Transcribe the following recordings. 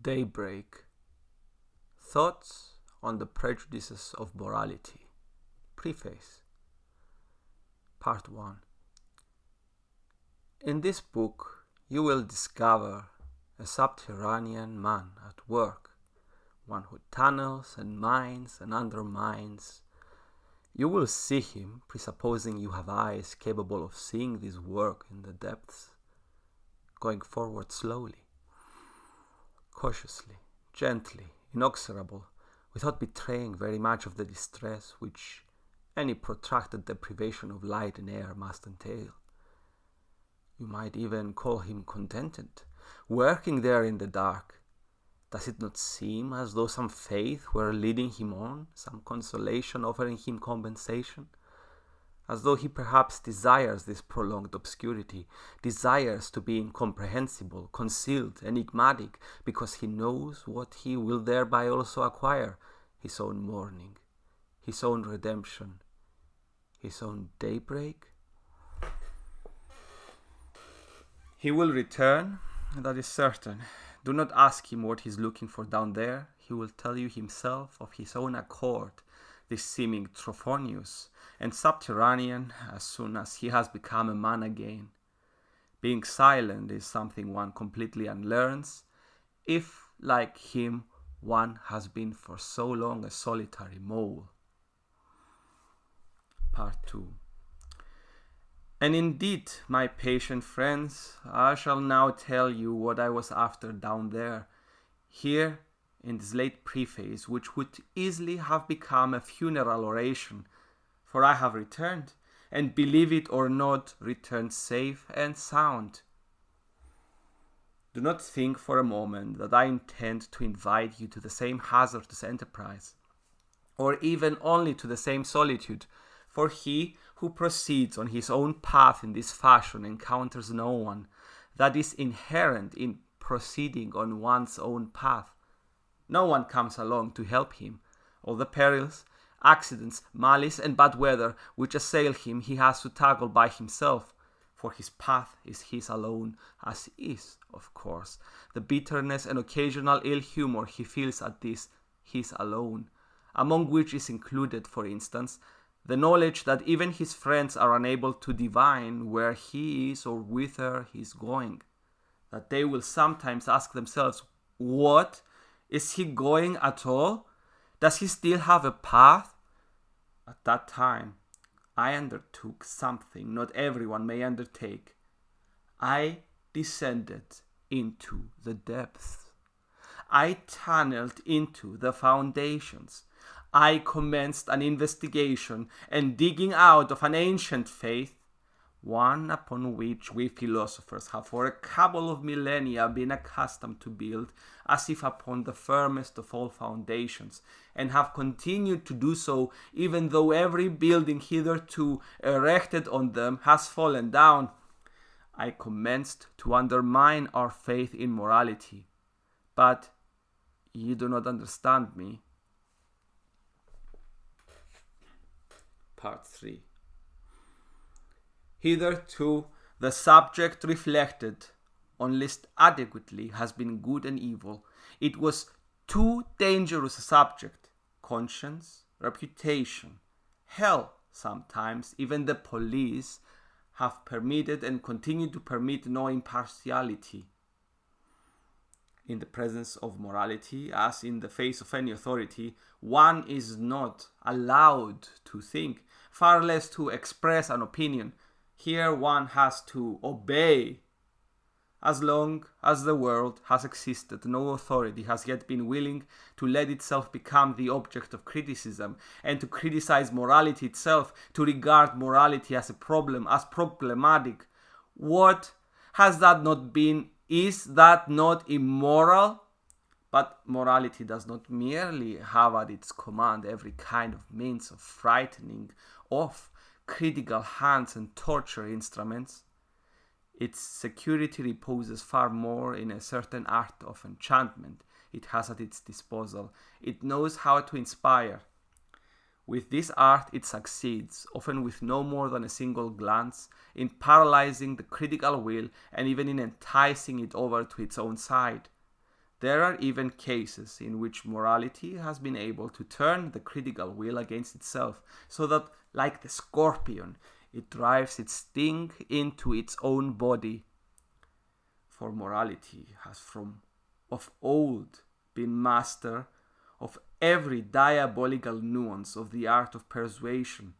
Daybreak. Thoughts on the Prejudices of Morality. Preface. Part 1. In this book you will discover a subterranean man at work, one who tunnels and mines and undermines. You will see him, presupposing you have eyes capable of seeing this work in the depths, going forward slowly, cautiously, gently, inexorable, without betraying very much of the distress which any protracted deprivation of light and air must entail. You might even call him contented, working there in the dark. Does it not seem as though some faith were leading him on, some consolation offering him compensation? As though he perhaps desires this prolonged obscurity, desires to be incomprehensible, concealed, enigmatic, because he knows what he will thereby also acquire: his own morning, his own redemption, his own daybreak. He will return, that is certain. Do not ask him what he's looking for down there. He will tell you himself of his own accord, this seeming Trophonius, and subterranean as soon as he has become a man again. Being silent is something one completely unlearns, if, like him, one has been for so long a solitary mole. Part 2. And indeed, my patient friends, I shall now tell you what I was after down there, here in this late preface, which would easily have become a funeral oration, for I have returned, and believe it or not, returned safe and sound. Do not think for a moment that I intend to invite you to the same hazardous enterprise, or even only to the same solitude, for he who proceeds on his own path in this fashion encounters no one. That is inherent in proceeding on one's own path. No one comes along to help him. All the perils, accidents, malice, and bad weather which assail him he has to tackle by himself, for his path is his alone, as is, of course, the bitterness and occasional ill humor he feels at this his alone, among which is included, for instance, the knowledge that even his friends are unable to divine where he is or whither he is going, that they will sometimes ask themselves, what? Is he going at all? Does he still have a path? At that time, I undertook something not everyone may undertake. I descended into the depths. I tunneled into the foundations. I commenced an investigation and digging out of an ancient faith, one upon which we philosophers have for a couple of millennia been accustomed to build as if upon the firmest of all foundations, and have continued to do so even though every building hitherto erected on them has fallen down. I commenced to undermine our faith in morality. But you do not understand me. Part 3. Hitherto, the subject reflected on least adequately has been good and evil. It was too dangerous a subject. Conscience, reputation, hell, sometimes even the police have permitted and continue to permit no impartiality. In the presence of morality, as in the face of any authority, one is not allowed to think, far less to express an opinion. Here one has to obey. As long as the world has existed, no authority has yet been willing to let itself become the object of criticism and to criticize morality itself, to regard morality as a problem, as problematic. What has that not been? Is that not immoral? But morality does not merely have at its command every kind of means of frightening off critical hands and torture instruments. Its security reposes far more in a certain art of enchantment it has at its disposal. It knows how to inspire. With this art it succeeds, often with no more than a single glance, in paralyzing the critical will and even in enticing it over to its own side. There are even cases in which morality has been able to turn the critical will against itself, so that, like the scorpion, it drives its sting into its own body. For morality has from of old been master of every diabolical nuance of the art of persuasion.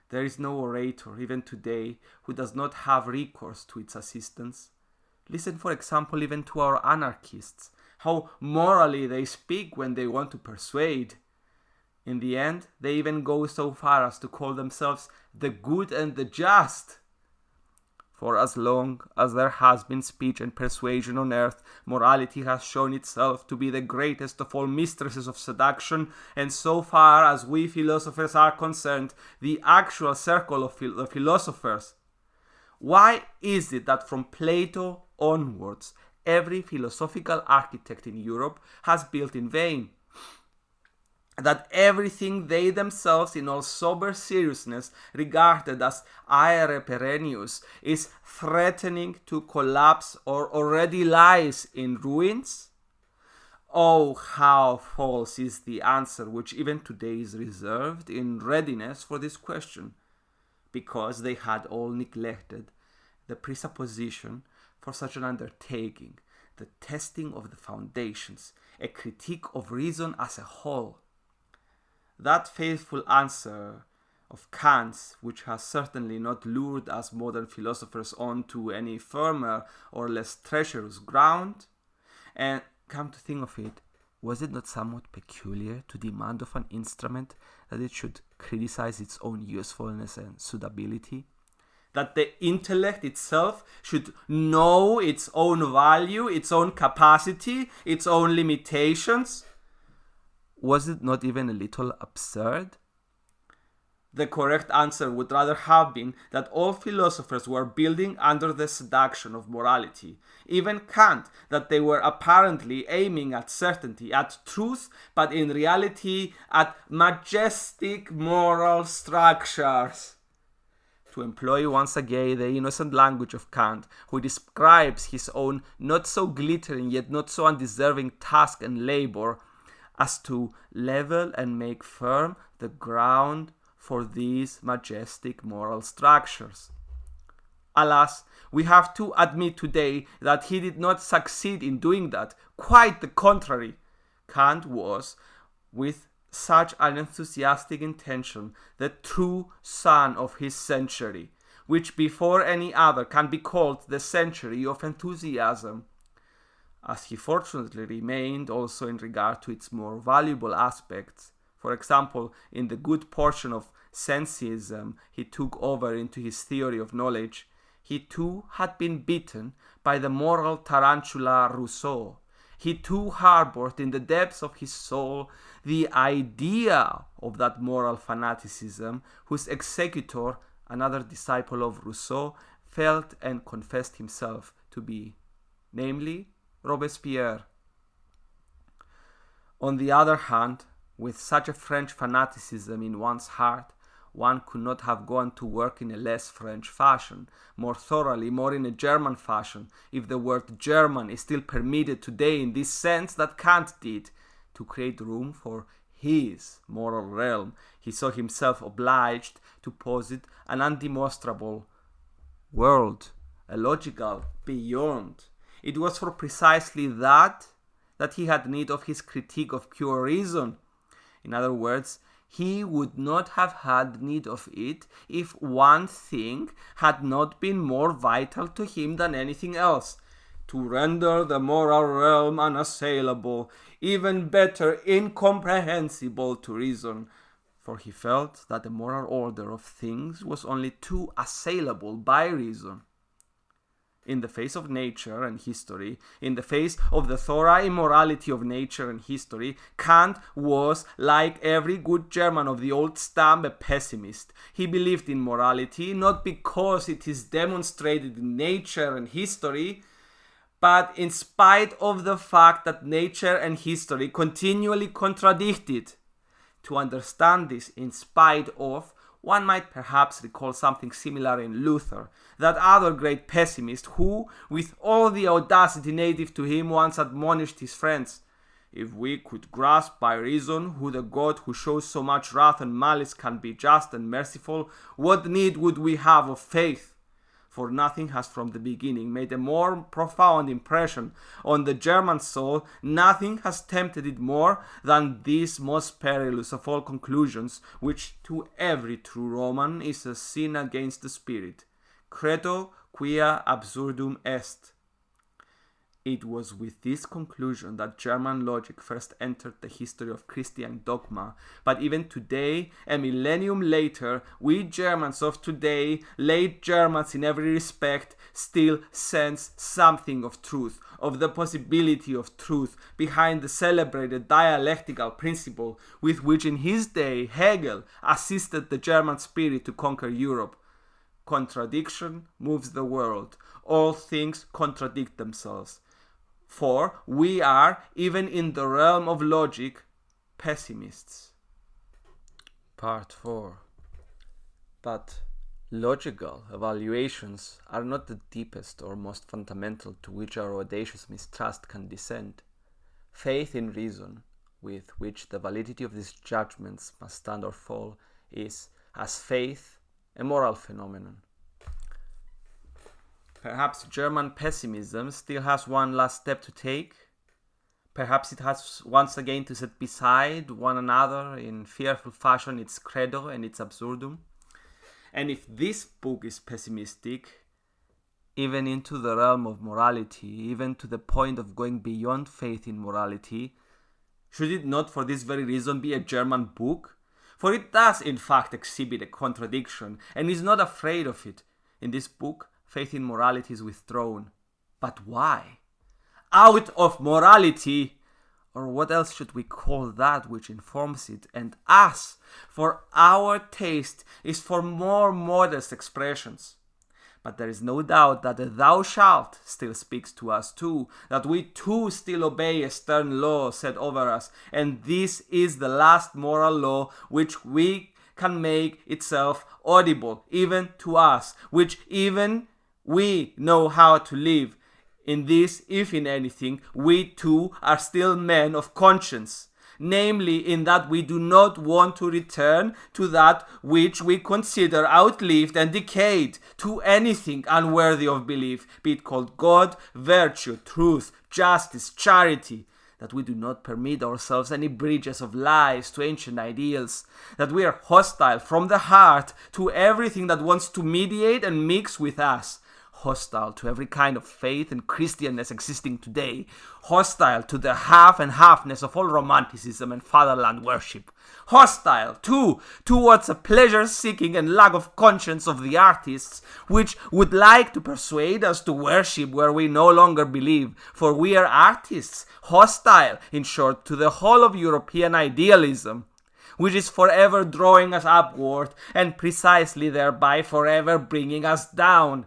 There is no orator, even today, who does not have recourse to its assistance. Listen, for example, even to our anarchists, how morally they speak when they want to persuade. In the end, they even go so far as to call themselves the good and the just. For as long as there has been speech and persuasion on earth, morality has shown itself to be the greatest of all mistresses of seduction, and so far as we philosophers are concerned, the actual circle of the philosophers. Why is it that from Plato onwards, every philosophical architect in Europe has built in vain? That everything they themselves, in all sober seriousness, regarded as aere perennius, is threatening to collapse or already lies in ruins? Oh, how false is the answer which even today is reserved in readiness for this question, because they had all neglected the presupposition for such an undertaking, the testing of the foundations, a critique of reason as a whole. That faithful answer of Kant's, which has certainly not lured us modern philosophers on to any firmer or less treacherous ground, and come to think of it, was it not somewhat peculiar to demand of an instrument that it should criticize its own usefulness and suitability? That the intellect itself should know its own value, its own capacity, its own limitations? Was it not even a little absurd? The correct answer would rather have been that all philosophers were building under the seduction of morality. Even Kant, that they were apparently aiming at certainty, at truth, but in reality at majestic moral structures. To employ once again the innocent language of Kant, who describes his own not so glittering yet not so undeserving task and labor, as to level and make firm the ground for these majestic moral structures. Alas, we have to admit today that he did not succeed in doing that. Quite the contrary. Kant was, with such an enthusiastic intention, the true son of his century, which before any other can be called the century of enthusiasm. As he fortunately remained also in regard to its more valuable aspects. For example, in the good portion of senseism he took over into his theory of knowledge, he too had been bitten by the moral tarantula Rousseau. He too harbored in the depths of his soul the idea of that moral fanaticism whose executor, another disciple of Rousseau, felt and confessed himself to be, namely, Robespierre. On the other hand, with such a French fanaticism in one's heart, one could not have gone to work in a less French fashion, more thoroughly, more in a German fashion, if the word German is still permitted today in this sense that Kant did, to create room for his moral realm. He saw himself obliged to posit an undemonstrable world, a logical beyond. It was for precisely that he had need of his critique of pure reason. In other words, he would not have had need of it if one thing had not been more vital to him than anything else: to render the moral realm unassailable, even better, incomprehensible to reason. For he felt that the moral order of things was only too assailable by reason. In the face of nature and history, in the face of the thorough immorality of nature and history, Kant was, like every good German of the old stamp, a pessimist. He believed in morality not because it is demonstrated in nature and history, but in spite of the fact that nature and history continually contradict it. To understand this in spite of One might perhaps recall something similar in Luther, that other great pessimist who, with all the audacity native to him, once admonished his friends, "If we could grasp by reason who the God who shows so much wrath and malice can be just and merciful, what need would we have of faith? For nothing has from the beginning made a more profound impression on the German soul, nothing has tempted it more than this most perilous of all conclusions, which to every true Roman is a sin against the spirit. Credo quia absurdum est." It was with this conclusion that German logic first entered the history of Christian dogma, but even today, a millennium later, we Germans of today, late Germans in every respect, still sense something of truth, of the possibility of truth, behind the celebrated dialectical principle with which in his day Hegel assisted the German spirit to conquer Europe. Contradiction moves the world. All things contradict themselves. For we are, even in the realm of logic, pessimists. Part 4. But logical evaluations are not the deepest or most fundamental to which our audacious mistrust can descend. Faith in reason, with which the validity of these judgments must stand or fall, is, as faith, a moral phenomenon. Perhaps German pessimism still has one last step to take. Perhaps it has once again to set beside one another in fearful fashion its credo and its absurdum. And if this book is pessimistic, even into the realm of morality, even to the point of going beyond faith in morality, should it not for this very reason be a German book? For it does in fact exhibit a contradiction and is not afraid of it. In this book, faith in morality is withdrawn. But why? Out of morality, or what else should we call that which informs it and us? For our taste is for more modest expressions. But there is no doubt that the "thou shalt" still speaks to us too, that we too still obey a stern law set over us, and this is the last moral law which we can make itself audible even to us, which even we know how to live. In this, if in anything, we too are still men of conscience, namely in that we do not want to return to that which we consider outlived and decayed, to anything unworthy of belief, be it called God, virtue, truth, justice, charity, that we do not permit ourselves any bridges of lies to ancient ideals, that we are hostile from the heart to everything that wants to mediate and mix with us, hostile to every kind of faith and Christianness existing today, hostile to the half and halfness of all romanticism and fatherland worship, hostile too towards a pleasure-seeking and lack of conscience of the artists, which would like to persuade us to worship where we no longer believe, for we are artists, hostile, in short, to the whole of European idealism, which is forever drawing us upward and precisely thereby forever bringing us down.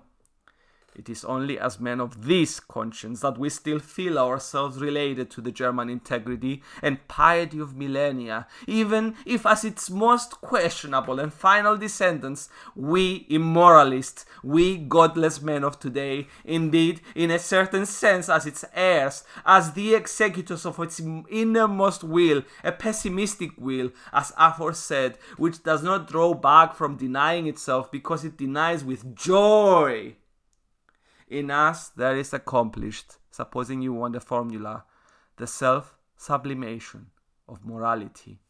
It is only as men of this conscience that we still feel ourselves related to the German integrity and piety of millennia, even if as its most questionable and final descendants, we immoralists, we godless men of today, indeed, in a certain sense as its heirs, as the executors of its innermost will, a pessimistic will, as aforesaid, which does not draw back from denying itself because it denies with joy. In us there is accomplished, supposing you want the formula, the self-sublimation of morality.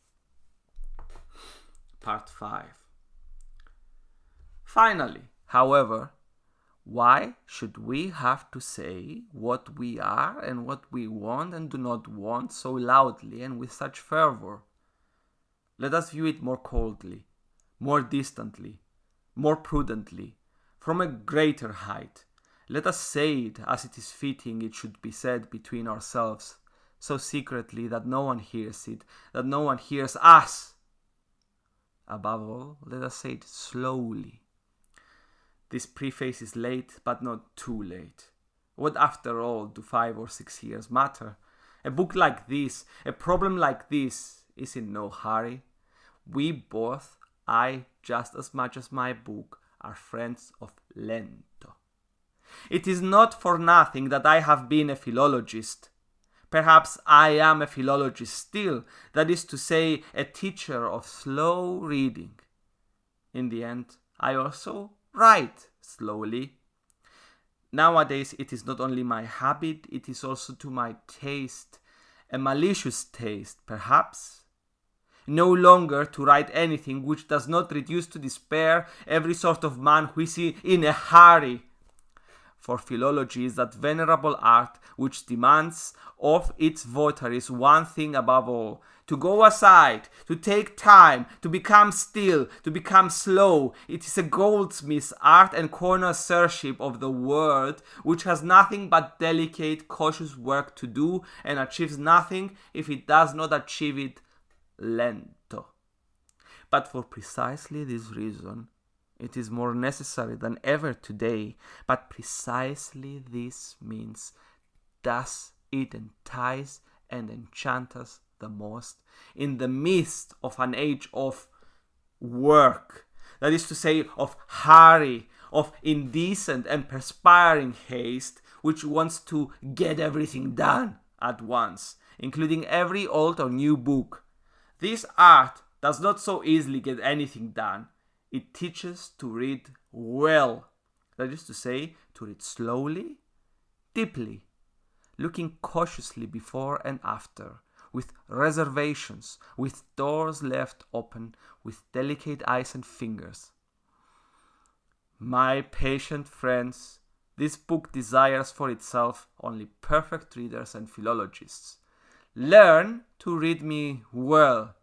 Part 5. Finally, however, why should we have to say what we are and what we want and do not want so loudly and with such fervor? Let us view it more coldly, more distantly, more prudently, from a greater height. Let us say it as it is fitting it should be said between ourselves, so secretly that no one hears it, that no one hears us. Above all, let us say it slowly. This preface is late, but not too late. What after all do 5 or 6 years matter? A book like this, a problem like this, is in no hurry. We both I, just as much as my book, are friends of lento. It is not for nothing that I have been a philologist. Perhaps I am a philologist still, that is to say, a teacher of slow reading. In the end, I also write slowly. Nowadays, it is not only my habit, it is also to my taste, a malicious taste, perhaps. No longer to write anything which does not reduce to despair every sort of man who is in a hurry. For philology is that venerable art which demands of its votaries one thing above all: to go aside, to take time, to become still, to become slow. It is a goldsmith's art and connoisseurship of the world, which has nothing but delicate, cautious work to do, and achieves nothing if it does not achieve it lento. But for precisely this reason, it is more necessary than ever today. But precisely this means does it entice and enchant us the most in the midst of an age of work, that is to say, of hurry, of indecent and perspiring haste, which wants to get everything done at once, including every old or new book. This art does not so easily get anything done. It teaches to read well, that is to say, to read slowly, deeply, looking cautiously before and after, with reservations, with doors left open, with delicate eyes and fingers. My patient friends, this book desires for itself only perfect readers and philologists. Learn to read me well,